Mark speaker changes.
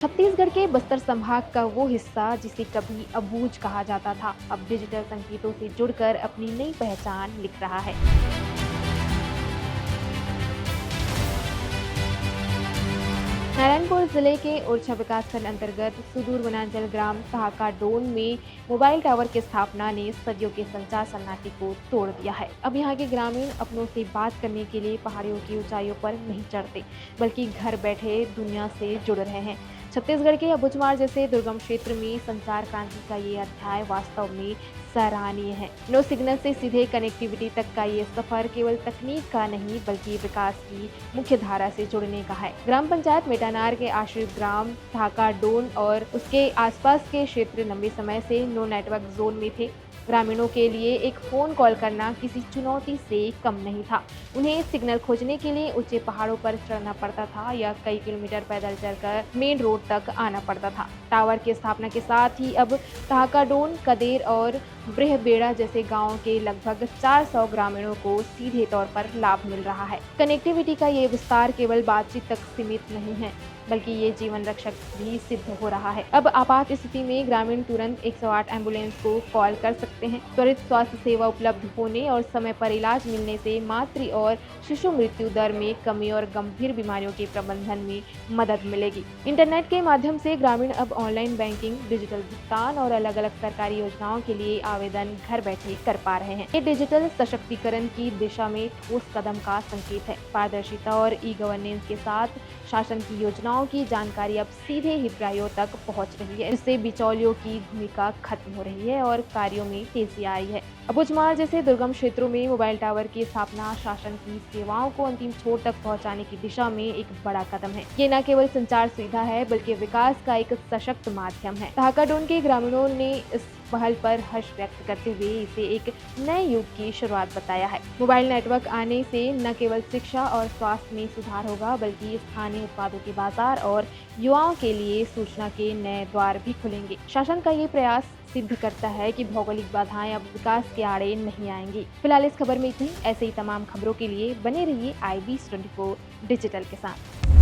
Speaker 1: छत्तीसगढ़ के बस्तर संभाग का वो हिस्सा जिसे कभी अबूझ कहा जाता था, अब डिजिटल संकेतों से जुड़कर अपनी नई पहचान लिख रहा है। नारायणपुर जिले के ओरछा विकासखंड अंतर्गत सुदूर वनांचल ग्राम सहाकाडोन में मोबाइल टावर की स्थापना ने सदियों के संचार सन्नाटे को तोड़ दिया है। अब यहाँ के ग्रामीण अपनों से बात करने के लिए पहाड़ियों की ऊंचाइयों पर नहीं चढ़ते, बल्कि घर बैठे दुनिया से जुड़ रहे हैं। छत्तीसगढ़ के अबुझमाड़ जैसे दुर्गम क्षेत्र में संचार क्रांति का ये अध्याय वास्तव में सराहनीय है। नो सिग्नल से सीधे कनेक्टिविटी तक का ये सफर केवल तकनीक का नहीं, बल्कि विकास की मुख्य धारा से जुड़ने का है। ग्राम पंचायत मेटानार के आश्रित ग्राम सहाकाडोन और उसके आसपास के क्षेत्र लंबे समय से नो नेटवर्क जोन में थे। ग्रामीणों के लिए एक फोन कॉल करना किसी चुनौती से कम नहीं था। उन्हें सिग्नल खोजने के लिए ऊंचे पहाड़ों पर चढ़ना पड़ता था या कई किलोमीटर पैदल चलकर मेन रोड तक आना पड़ता था। टावर की स्थापना के साथ ही अब सहाकाडोन, कदेर और ब्रहबेड़ा जैसे गांवों के लगभग 400 ग्रामीणों को सीधे तौर पर लाभ मिल रहा है। कनेक्टिविटी का ये विस्तार केवल बातचीत तक सीमित नहीं है, बल्कि ये जीवन रक्षक भी सिद्ध हो रहा है। अब आपात स्थिति में ग्रामीण तुरंत 108 एम्बुलेंस को कॉल कर सकते हैं। त्वरित स्वास्थ्य सेवा उपलब्ध होने और समय पर इलाज मिलने से मातृ और शिशु मृत्यु दर में कमी और गंभीर बीमारियों के प्रबंधन में मदद मिलेगी। इंटरनेट के माध्यम से ग्रामीण अब ऑनलाइन बैंकिंग, डिजिटल भुगतान और अलग अलग सरकारी योजनाओं के लिए आवेदन घर बैठे कर पा रहे हैं। ये डिजिटल सशक्तिकरण की दिशा में ठोस कदम का संकेत है। पारदर्शिता और ई गवर्नेंस के साथ शासन की योजनाओं की जानकारी अब सीधे हितग्राहियों तक पहुंच रही है। इससे बिचौलियों की भूमिका खत्म हो रही है और कार्यों में तेजी आई है। अबुझमाड़ जैसे दुर्गम क्षेत्रों में मोबाइल टावर की स्थापना शासन की सेवाओं को अंतिम छोर तक पहुंचाने की दिशा में एक बड़ा कदम है। ये न केवल संचार सुविधा है, बल्कि विकास का एक सशक्त माध्यम है। सहाकाडोन के ग्रामीणों ने इस पहल पर हर्ष व्यक्त करते हुए इसे एक नए युग की शुरुआत बताया है। मोबाइल नेटवर्क आने से न केवल शिक्षा और स्वास्थ्य में सुधार होगा, बल्कि स्थानीय उत्पादों के बाजार और युवाओं के लिए सूचना के नए द्वार भी खुलेंगे। शासन का ये प्रयास सिद्ध करता है कि भौगोलिक बाधाएं अब विकास के आड़े नहीं आएंगी। फिलहाल इस खबर में इतनी। ऐसे ही तमाम खबरों के लिए बने रहिए IBS 24 डिजिटल के साथ।